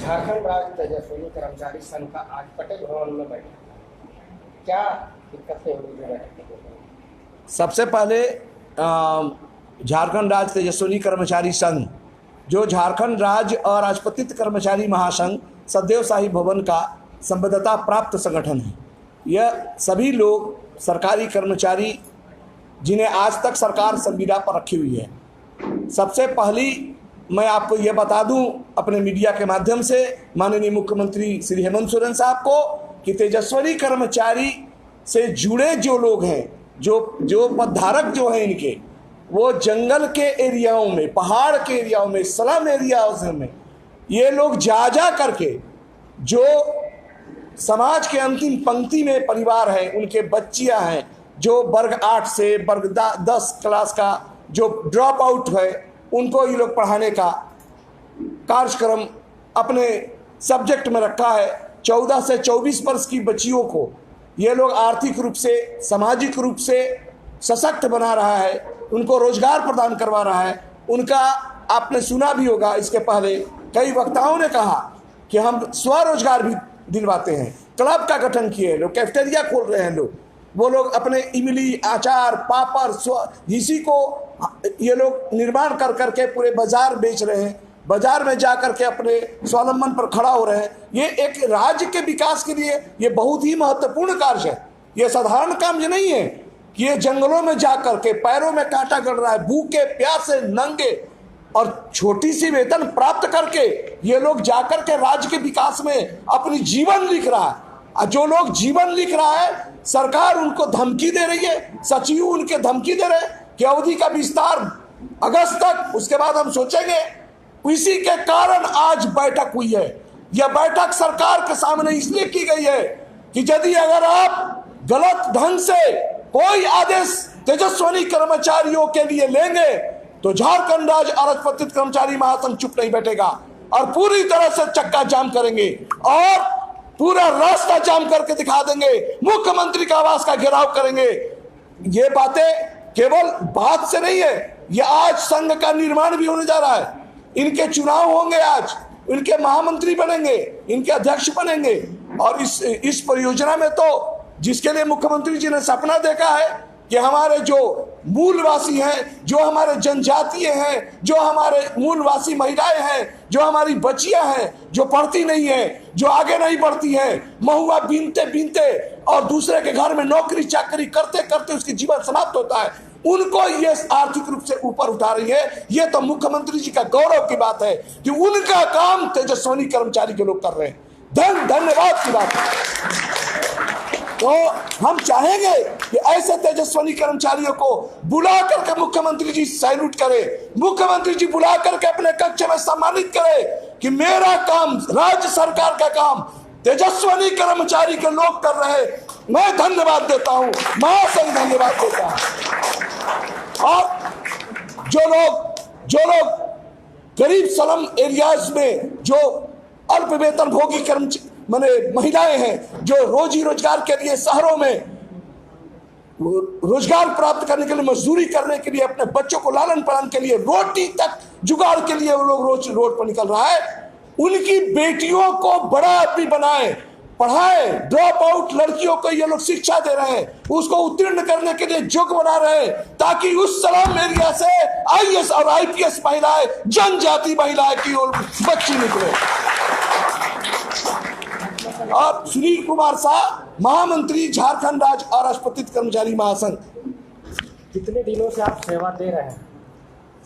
झारखंड राज्य तेजस्वी कर्मचारी संघ का आज पटेल भवन में बैठक, क्या दिक्कतें हुई बैठक में? सबसे पहले झारखंड राज्य तेजस्वी कर्मचारी संघ, जो झारखंड राज्य और राजपत्रित कर्मचारी महासंघ सदैव शाही भवन का संबद्धता प्राप्त संगठन है। यह सभी लोग सरकारी कर्मचारी जिन्हें आज तक सरकार संविदा पर रखी हुई है। सबसे पहली मैं आपको यह बता दूं अपने मीडिया के माध्यम से माननीय मुख्यमंत्री श्री हेमंत सोरेन साहब को कि तेजस्वी कर्मचारी से जुड़े जो लोग हैं, जो पदधारक जो हैं इनके, वो जंगल के एरियाओं में, पहाड़ के एरियाओं में, स्लम एरियाओं में ये लोग जा करके जो समाज के अंतिम पंक्ति में परिवार है, उनके बच्चियां हैं जो वर्ग 8 से वर्ग 10 क्लास का जो ड्रॉप आउट है, उनको ये लोग पढ़ाने का कार्यक्रम अपने सब्जेक्ट में रखा है। 14 से 24 वर्ष की बच्चियों को ये लोग आर्थिक रूप से, सामाजिक रूप से सशक्त बना रहा है, उनको रोजगार प्रदान करवा रहा है। उनका आपने सुना भी होगा, इसके पहले कई वक्ताओं ने कहा कि हम स्वरोजगार भी दिलवाते हैं, क्लब का गठन किए लोग, कैफेटेरिया खोल रहे हैं लोग, वो लोग अपने इमली, अचार, पापड़ इसी को ये लोग निर्माण कर करके पूरे बाजार बेच रहे हैं, बाजार में जा करके अपने स्वावलंबन पर खड़ा हो रहे हैं। ये एक राज्य के विकास के लिए ये बहुत ही महत्वपूर्ण कार्य है। ये साधारण काम ये नहीं है कि ये जंगलों में जा करके पैरों में कांटा गड़ रहा है, भूखे प्यासे नंगे और छोटी सी वेतन प्राप्त करके ये लोग जाकर के राज्य के विकास में अपनी जीवन लिख रहा है। जो लोग जीवन लिख रहा है, सरकार उनको धमकी दे रही है, सचिव उनके धमकी दे रहे हैं कि अवधि का विस्तार अगस्त तक, उसके बाद हम सोचेंगे। इसी के कारण आज बैठक हुई है। यह बैठक सरकार के सामने इसलिए की गई है कि यदि अगर आप गलत ढंग से कोई आदेश तेजस्वी कर्मचारियों के लिए लेंगे तो झारखंड राज्य राजपत्रित कर्मचारी महासंघ चुप नहीं बैठेगा और पूरी तरह से चक्का जाम करेंगे और पूरा रास्ता जाम करके दिखा देंगे, मुख्यमंत्री का आवास का घेराव करेंगे। ये बातें केवल बात से नहीं है, ये आज संघ का निर्माण भी होने जा रहा है। इनके चुनाव होंगे, आज इनके महामंत्री बनेंगे, इनके अध्यक्ष बनेंगे और इस परियोजना में तो जिसके लिए मुख्यमंत्री जी ने सपना देखा है कि हमारे जो मूलवासी हैं, जो हमारे जनजातीय हैं, जो हमारे मूलवासी महिलाएं हैं, जो हमारी बच्चियां हैं, जो पढ़ती नहीं है, जो आगे नहीं बढ़ती हैं, महुआ बीनते बीनते और दूसरे के घर में नौकरी चाकरी करते करते उसकी जीवन समाप्त होता है, उनको ये आर्थिक रूप से ऊपर उठा रही है। ये तो मुख्यमंत्री जी का गौरव की बात है कि उनका काम तेजस्वी कर्मचारी के लोग कर रहे हैं। धन्यवाद की बात है। तो हम चाहेंगे कि ऐसे तेजस्वी कर्मचारियों को बुला करके मुख्यमंत्री जी सैल्यूट करें, मुख्यमंत्री जी बुला करके अपने कक्ष में सम्मानित करें कि मेरा काम, राज्य सरकार का काम तेजस्वी कर्मचारी के लोग कर रहे हैं। मैं धन्यवाद देता हूं, महासंघ धन्यवाद देता हूं। और जो लोग गरीब स्लम एरियाज में जो अल्प वेतन भोगी कर्मचारी महिलाएं हैं, जो रोजी रोजगार के लिए शहरों में रोजगार प्राप्त करने के लिए, मजदूरी करने के लिए, अपने बच्चों को लालन पालन के लिए, रोटी तक जुगाड़ के लिए वो लोग रोज रोड पर निकल रहा है, उनकी बेटियों को बड़ा आदमी बनाए, पढ़ाए। ड्रॉप आउट लड़कियों को ये लोग शिक्षा दे रहे हैं, उसको उत्तीर्ण करने के लिए योग्य बना रहे हैं ताकि उस स्लम एरिया से IAS और IPS महिलाएं, जनजाति महिलाएं की ओर बच्ची निकले। और सुनील कुमार शाह, महामंत्री झारखंड राज्य और राजपत्रित कर्मचारी महासंघ। कितने दिनों से आप सेवा दे रहे हैं?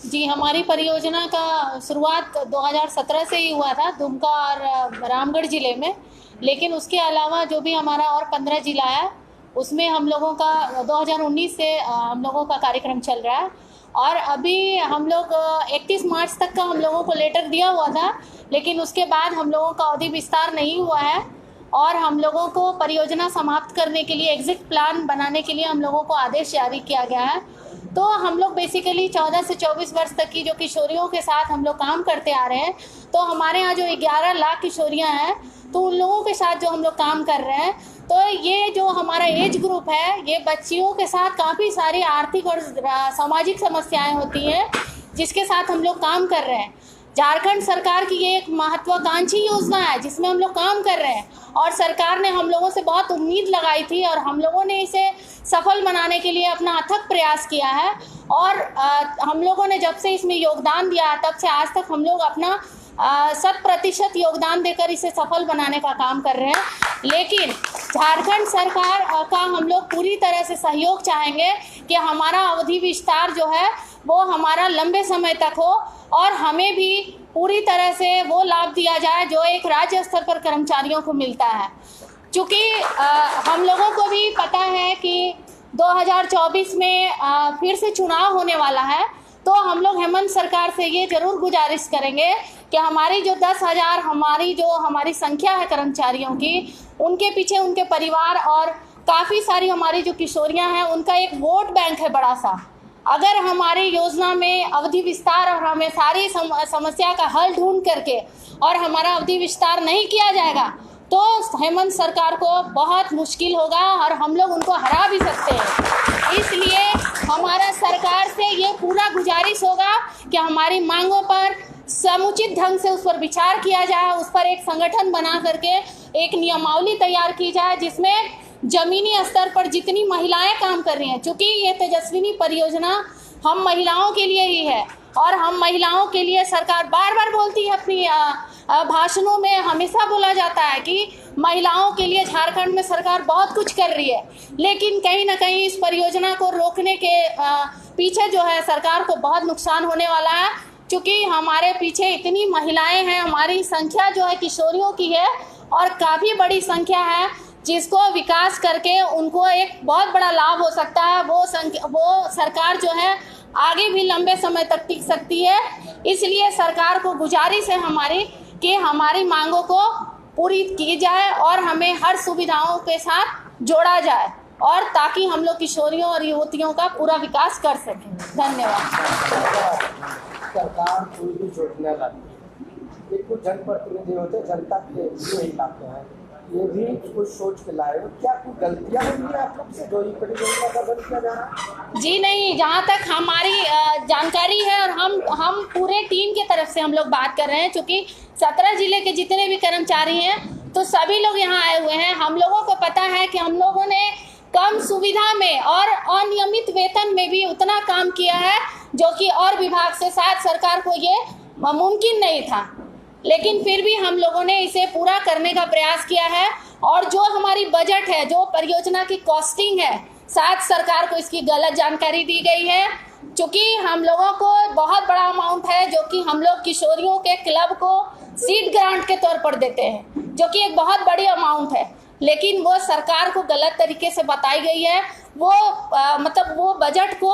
जी, हमारी परियोजना का शुरुआत 2017 से ही हुआ था दुमका और रामगढ़ जिले में, लेकिन उसके अलावा जो भी हमारा और 15 जिला है उसमें हम लोगों का 2019 से हम लोगों का कार्यक्रम चल रहा है। और अभी हम लोग 31 मार्च तक का हम लोगों को लेटर दिया हुआ था, लेकिन उसके बाद हम लोगों का अवधि विस्तार नहीं हुआ है और हम लोगों को परियोजना समाप्त करने के लिए, एग्जिट प्लान बनाने के लिए हम लोगों को आदेश जारी किया गया है। तो हम लोग बेसिकली 14 से 24 वर्ष तक की जो किशोरियों के साथ हम लोग काम करते आ रहे हैं, तो हमारे यहाँ जो 11 लाख किशोरियाँ हैं, तो उन लोगों के साथ जो हम लोग काम कर रहे हैं, तो ये जो हमारा एज ग्रुप है, ये बच्चियों के साथ काफ़ी सारी आर्थिक और सामाजिक समस्याएं होती हैं जिसके साथ हम लोग काम कर रहे हैं। झारखंड सरकार की ये एक महत्वाकांक्षी योजना है जिसमें हम लोग काम कर रहे हैं और सरकार ने हम लोगों से बहुत उम्मीद लगाई थी और हम लोगों ने इसे सफल बनाने के लिए अपना अथक प्रयास किया है। और हम लोगों ने जब से इसमें योगदान दिया तब से आज तक हम लोग अपना 100% योगदान देकर इसे सफल बनाने का काम कर रहे हैं। लेकिन झारखंड सरकार का हम लोग पूरी तरह से सहयोग चाहेंगे कि हमारा अवधि विस्तार जो है वो हमारा लंबे समय तक हो और हमें भी पूरी तरह से वो लाभ दिया जाए जो एक राज्य स्तर पर कर्मचारियों को मिलता है। चूँकि हम लोगों को भी पता है कि 2024 में फिर से चुनाव होने वाला है, तो हम लोग हेमंत सरकार से ये जरूर गुजारिश करेंगे कि हमारी जो 10,000 हमारी संख्या है कर्मचारियों की, उनके पीछे उनके परिवार और काफ़ी सारी हमारी जो किशोरियां हैं उनका एक वोट बैंक है बड़ा सा। अगर हमारी योजना में अवधि विस्तार और हमें सारी समस्या का हल ढूंढ करके और हमारा अवधि विस्तार नहीं किया जाएगा तो हेमंत सरकार को बहुत मुश्किल होगा और हम लोग उनको हरा भी सकते हैं। इसलिए हमारा सरकार से ये पूरा गुजारिश होगा कि हमारी मांगों पर समुचित ढंग से उस पर विचार किया जाए, उस पर एक संगठन बना करके एक नियमावली तैयार की जाए जिसमें जमीनी स्तर पर जितनी महिलाएं काम कर रही हैं, चूँकि ये तेजस्विनी परियोजना हम महिलाओं के लिए ही है और हम महिलाओं के लिए सरकार बार बार बोलती है अपनी भाषणों में, हमेशा बोला जाता है कि महिलाओं के लिए झारखंड में सरकार बहुत कुछ कर रही है, लेकिन कहीं ना कहीं इस परियोजना को रोकने के पीछे जो है सरकार को बहुत नुकसान होने वाला है। क्योंकि हमारे पीछे इतनी महिलाएं हैं, हमारी संख्या जो है किशोरियों की है और काफ़ी बड़ी संख्या है जिसको विकास करके उनको एक बहुत बड़ा लाभ हो सकता है। वो सरकार जो है आगे भी लंबे समय तक टिक सकती है। इसलिए सरकार को गुजारिश है हमारी कि हमारी मांगों को पूरी की जाए और हमें हर सुविधाओं के साथ जोड़ा जाए और ताकि हम लोग किशोरियों और युवतियों का पूरा विकास कर सकें। धन्यवाद। सरकार कोई भी योजना लाती है, ये कुछ जनप्रतिनिधि होते जनता के लिए लाते हैं, ये भी कुछ सोच के लाए हो, क्या कुछ गलतियाँ हुई है आप लोग से जो ये परियोजना का बंद किया जा रहा है? जी नहीं, जहाँ तक हमारी जानकारी है और हम पूरे टीम की तरफ से हम लोग बात कर रहे हैं, क्योंकि 17 जिले के जितने भी कर्मचारी हैं तो सभी लोग यहाँ आए हुए हैं। हम लोगों को पता है कि हम लोगों ने कम सुविधा में और अनियमित वेतन में भी उतना काम किया है जो कि और विभाग से शायद सरकार को ये मुमकिन नहीं था, लेकिन फिर भी हम लोगों ने इसे पूरा करने का प्रयास किया है। और जो हमारी बजट है, जो परियोजना की कॉस्टिंग है, शायद सरकार को इसकी गलत जानकारी दी गई है, क्योंकि हम लोगों को बहुत बड़ा अमाउंट है जो कि हम लोग किशोरियों के क्लब को सीड ग्रांट के तौर पर देते हैं, जो कि एक बहुत बड़ी अमाउंट है, लेकिन वो सरकार को गलत तरीके से बताई गई है। वो बजट को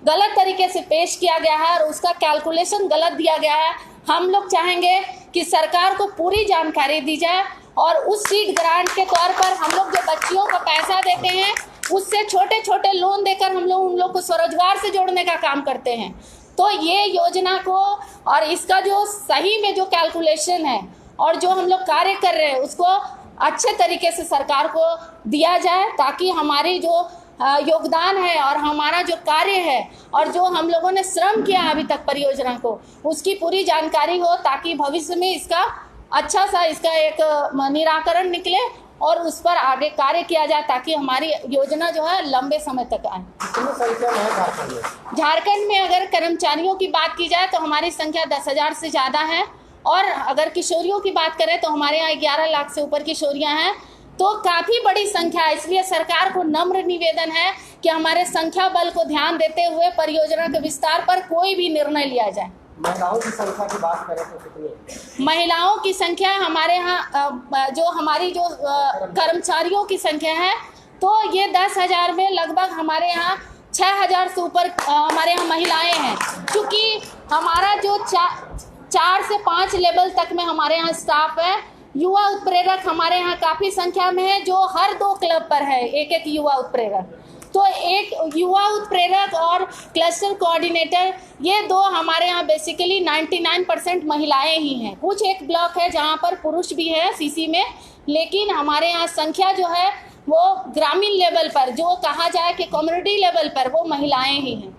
गलत तरीके से पेश किया गया है और उसका कैलकुलेशन गलत दिया गया है। हम लोग चाहेंगे कि सरकार को पूरी जानकारी दी जाए और उस सीड ग्रांट के तौर पर हम लोग जो बच्चियों को पैसा देते हैं उससे छोटे छोटे लोन देकर हम लोग उन लोग को स्वरोजगार से जोड़ने का काम करते हैं। तो ये योजना को और इसका जो सही में जो कैलकुलेशन है और जो हम लोग कार्य कर रहे हैं उसको अच्छे तरीके से सरकार को दिया जाए, ताकि हमारी जो योगदान है और हमारा जो कार्य है और जो हम लोगों ने श्रम किया अभी तक परियोजना को, उसकी पूरी जानकारी हो, ताकि भविष्य में इसका अच्छा सा इसका एक निराकरण निकले और उस पर आगे कार्य किया जाए, ताकि हमारी योजना जो है लंबे समय तक आए। कितनी संख्या में है झारखंड में अगर कर्मचारियों की बात की जाए तो हमारी संख्या 10,000 से ज़्यादा है, और अगर किशोरियों की बात करें तो हमारे यहाँ 11 लाख से ऊपर किशोरियाँ हैं, तो काफ़ी बड़ी संख्या है। इसलिए सरकार को नम्र निवेदन है कि हमारे संख्या बल को ध्यान देते हुए परियोजना के विस्तार पर कोई भी निर्णय लिया जाए। महिलाओं की संख्या की बात करें तो कितनी? महिलाओं की संख्या हमारे यहाँ जो हमारी जो कर्मचारियों की संख्या है तो ये 10,000 में लगभग हमारे यहाँ 6,000 से ऊपर हमारे यहाँ महिलाएं हैं, क्योंकि हमारा जो 4 से 5 लेवल तक में हमारे यहाँ स्टाफ है। युवा उत्प्रेरक हमारे यहाँ काफ़ी संख्या में है, जो हर 2 क्लब पर है एक युवा उत्प्रेरक। तो एक युवा उत्प्रेरक और क्लस्टर कोऑर्डिनेटर, ये 2 हमारे यहाँ बेसिकली 99% महिलाएं ही हैं। कुछ एक ब्लॉक है जहाँ पर पुरुष भी है सीसी में, लेकिन हमारे यहाँ संख्या जो है वो ग्रामीण लेवल पर, जो कहा जाए कि कम्युनिटी लेवल पर, वो महिलाएं ही हैं।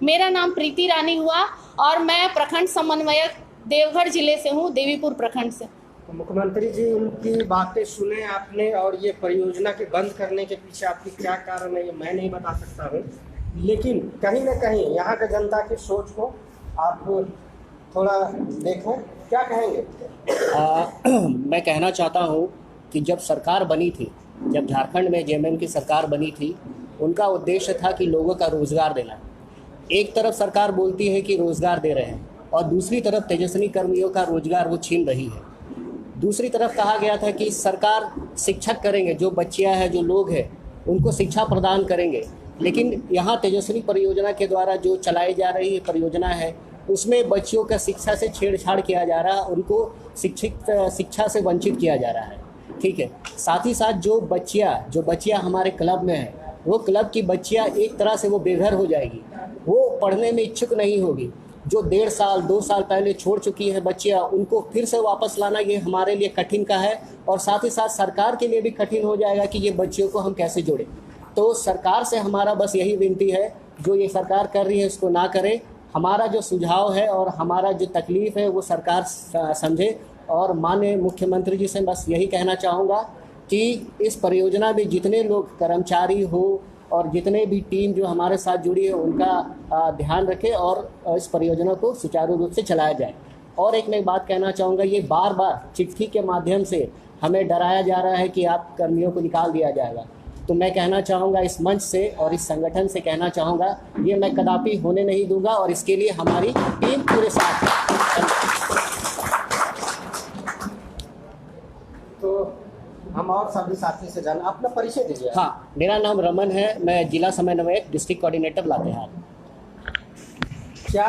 मेरा नाम प्रीति रानी हुआ और मैं प्रखंड समन्वयक देवघर जिले से हूँ, देवीपुर प्रखंड से। तो मुख्यमंत्री जी, उनकी बातें सुने आपने और ये परियोजना के बंद करने के पीछे आपकी क्या कारण है ये मैं नहीं बता सकता हूँ, लेकिन कहीं ना कहीं यहाँ के जनता की सोच को आप थोड़ा देखें, क्या कहेंगे? मैं कहना चाहता हूँ कि जब सरकार बनी थी, जब झारखंड में जेएमएम की सरकार बनी थी, उनका उद्देश्य था कि लोगों का रोज़गार देना। एक तरफ सरकार बोलती है कि रोज़गार दे रहे हैं और दूसरी तरफ तेजस्वी कर्मियों का रोज़गार वो छीन रही है। दूसरी तरफ कहा गया था कि सरकार शिक्षक करेंगे, जो बच्चियां हैं, जो लोग हैं, उनको शिक्षा प्रदान करेंगे। लेकिन यहाँ तेजस्वी परियोजना के द्वारा जो चलाई जा रही परियोजना है, उसमें बच्चियों का शिक्षा से छेड़छाड़ किया जा रहा है, उनको शिक्षा से वंचित किया जा रहा है। ठीक है, साथ ही साथ जो बच्चियाँ हमारे क्लब में है, वो क्लब की बच्चियाँ एक तरह से वो बेघर हो जाएगी, वो पढ़ने में इच्छुक नहीं होगी। जो 1.5 साल 2 साल पहले छोड़ चुकी है बच्चियाँ, उनको फिर से वापस लाना ये हमारे लिए कठिन का है और साथ ही साथ सरकार के लिए भी कठिन हो जाएगा कि ये बच्चियों को हम कैसे जोड़ें। तो सरकार से हमारा बस यही विनती है, जो ये सरकार कर रही है इसको ना करे। हमारा जो सुझाव है और हमारा जो तकलीफ़ है वो सरकार समझे। और माननीय मुख्यमंत्री जी से बस यही कहना चाहूँगा कि इस परियोजना में जितने लोग कर्मचारी हो और जितने भी टीम जो हमारे साथ जुड़ी है, उनका ध्यान रखें और इस परियोजना को सुचारू रूप से चलाया जाए। और एक मैं बात कहना चाहूँगा, ये बार बार चिट्ठी के माध्यम से हमें डराया जा रहा है कि आप कर्मियों को निकाल दिया जाएगा। तो मैं कहना चाहूँगा इस मंच से और इस संगठन से कहना चाहूँगा, ये मैं कदापि होने नहीं दूंगा और इसके लिए हमारी टीम पूरे साथ है। तो हम और सभी साथी से जाना, अपना परिचय दीजिए। हाँ, मेरा नाम रमन है, मैं जिला समन्वयक डिस्ट्रिक्ट कोऑर्डिनेटर लातेहार। क्या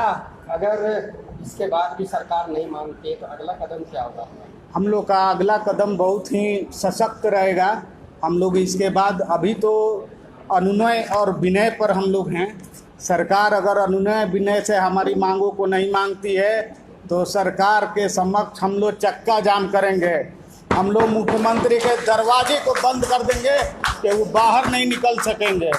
अगर इसके बाद भी सरकार नहीं मानती है तो अगला कदम क्या होगा? हम लोग का अगला कदम बहुत ही सशक्त रहेगा। हम लोग इसके बाद, अभी तो अनुनय और विनय पर हम लोग हैं। सरकार अगर अनुनय विनय से हमारी मांगों को नहीं मांगती है तो सरकार के समक्ष हम लोग चक्का जाम करेंगे। हम लोग मुख्यमंत्री के दरवाजे को बंद कर देंगे कि वो बाहर नहीं निकल सकेंगे।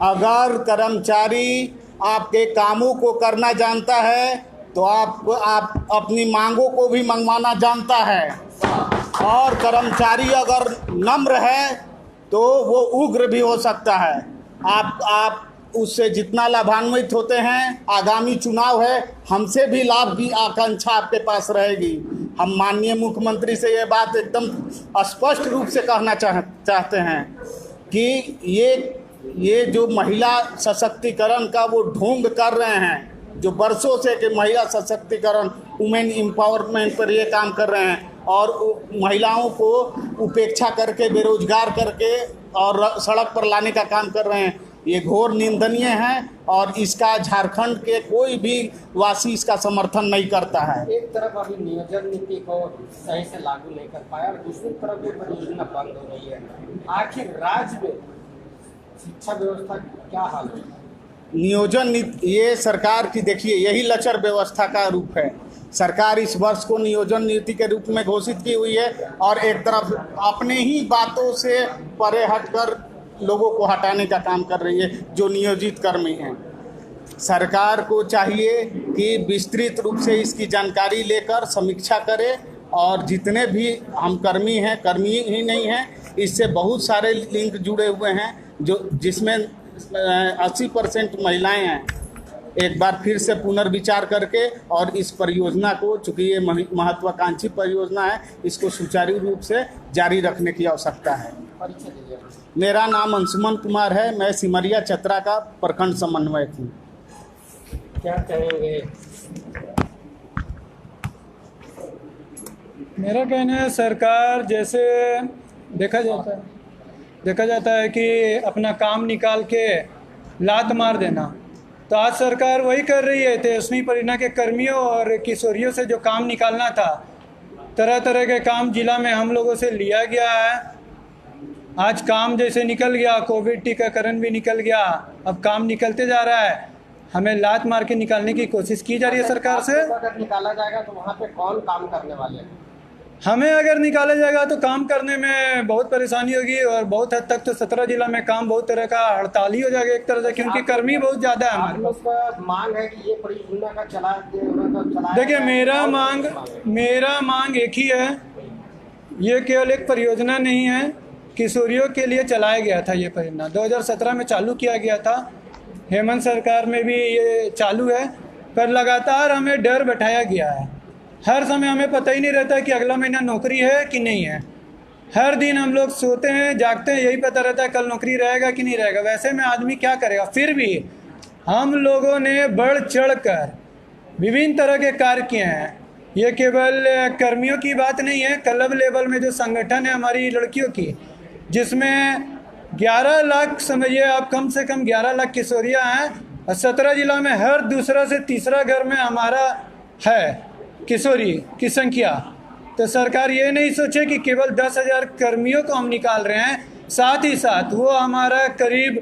अगर कर्मचारी आपके कामों को करना जानता है तो आप अपनी मांगों को भी मंगवाना जानता है। और कर्मचारी अगर नम्र है तो वो उग्र भी हो सकता है। आप उससे जितना लाभान्वित होते हैं, आगामी चुनाव है, हमसे भी लाभ की आकांक्षा आपके पास रहेगी। हम माननीय मुख्यमंत्री से ये बात एकदम स्पष्ट रूप से कहना चाहते हैं कि ये जो महिला सशक्तिकरण का वो ढोंग कर रहे हैं, जो बरसों से कि महिला सशक्तिकरण, वुमेन एम्पावरमेंट पर ये काम कर रहे हैं और महिलाओं को उपेक्षा करके, बेरोजगार करके और सड़क पर लाने का काम कर रहे हैं, ये घोर निंदनीय है और इसका झारखंड के कोई भी वासी इसका समर्थन नहीं करता है। एक तरफ अभी नियोजन नीति को सही से लागू नहीं कर पाया और दूसरी तरफ ये परियोजना बंद हो रही है। आखिर राज्य में शिक्षा व्यवस्था क्या हाल है? नियोजन नीति ये सरकार की, देखिए, यही लचर व्यवस्था का रूप है। सरकार इस वर्ष को नियोजन नीति के रूप में घोषित की हुई है और एक तरफ अपने ही बातों से परे हटकर लोगों को हटाने का काम कर रही है जो नियोजित कर्मी हैं। सरकार को चाहिए कि विस्तृत रूप से इसकी जानकारी लेकर समीक्षा करे और जितने भी हम कर्मी हैं, कर्मी ही नहीं हैं, इससे बहुत सारे लिंक जुड़े हुए हैं जिसमें 80% महिलाएं हैं। एक बार फिर से पुनर्विचार करके और इस परियोजना को, चूँकि ये महत्वाकांक्षी परियोजना है, इसको सुचारू रूप से जारी रखने की आवश्यकता है। परिचय दीजिए। मेरा नाम अंशुमन कुमार है, मैं सिमरिया चतरा का प्रखंड समन्वयक हूँ। क्या कहेंगे? मेरा कहना है, सरकार जैसे देखा जाता है कि अपना काम निकाल के लात मार देना, तो आज सरकार वही कर रही है। तेजस्वी परियोजना के कर्मियों और किशोरियों से जो काम निकालना था, तरह तरह के काम जिला में हम लोगों से लिया गया है। आज काम जैसे निकल गया, कोविड टीकाकरण भी निकल गया, अब काम निकलते जा रहा है। हमें लात मार के निकालने की कोशिश की जा रही है सरकार से। अगर निकाला जाएगा तो वहाँ पे कौन काम करने वाले हैं? हमें अगर निकाला जाएगा तो काम करने में बहुत परेशानी होगी और बहुत हद तक तो 17 जिला में काम बहुत तरह का हड़ताल ही हो जाएगा एक तरह से, क्योंकि कर्मी बहुत ज़्यादा है आप हमारे लोग का मांग है कि ये परियोजना का चलाया देखिए जाए। मेरा मांग एक ही है, ये केवल एक परियोजना नहीं है, किशोरियों के लिए चलाया गया था ये परियोजना 2017 में चालू किया गया था, हेमंत सरकार में भी ये चालू है, पर लगातार हमें डर बैठाया गया है। हर समय हमें पता ही नहीं रहता कि अगला महीना नौकरी है कि नहीं है। हर दिन हम लोग सोते हैं जागते हैं, यही पता रहता है कल नौकरी रहेगा कि नहीं रहेगा। वैसे में आदमी क्या करेगा। फिर भी हम लोगों ने बढ़ चढ़ कर विभिन्न तरह के कार्य किए हैं। ये केवल कर्मियों की बात नहीं है, क्लब लेवल में जो संगठन है हमारी लड़कियों की, जिसमें 11 लाख समझिए आप, कम से कम 11 लाख किशोरियाँ हैं और 17 जिला में हर दूसरा से तीसरा घर में हमारा है किशोरी की संख्या। तो सरकार ये नहीं सोचे कि केवल 10,000 कर्मियों को हम निकाल रहे हैं, साथ ही साथ वो हमारा करीब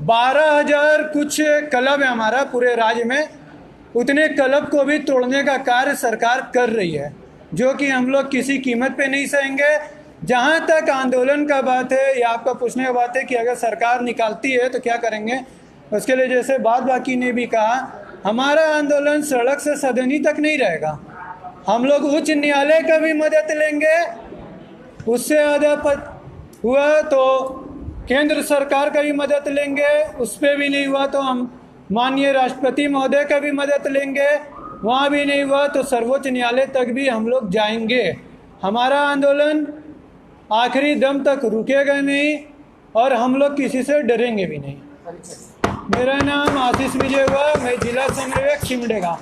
12,000 कुछ क्लब है हमारा पूरे राज्य में, उतने क्लब को भी तोड़ने का कार्य सरकार कर रही है, जो कि हम लोग किसी कीमत पे नहीं सहेंगे। जहाँ तक आंदोलन का बात है या आपका पूछने का बात है कि अगर सरकार निकालती है तो क्या करेंगे, उसके लिए जैसे बात बाकी ने भी कहा, हमारा आंदोलन सड़क से सदनी तक नहीं रहेगा। हम लोग उच्च न्यायालय का भी मदद लेंगे, उससे ज़्यादा हुआ तो केंद्र सरकार का भी मदद लेंगे, उस पर भी नहीं हुआ तो हम माननीय राष्ट्रपति महोदय का भी मदद लेंगे, वहाँ भी नहीं हुआ तो सर्वोच्च न्यायालय तक भी हम लोग जाएंगे। हमारा आंदोलन आखिरी दम तक रुकेगा नहीं और हम लोग किसी से डरेंगे भी नहीं। मेरा नाम आशीष विजय हुआ, मैं जिला समन्वयक सिमडेगा।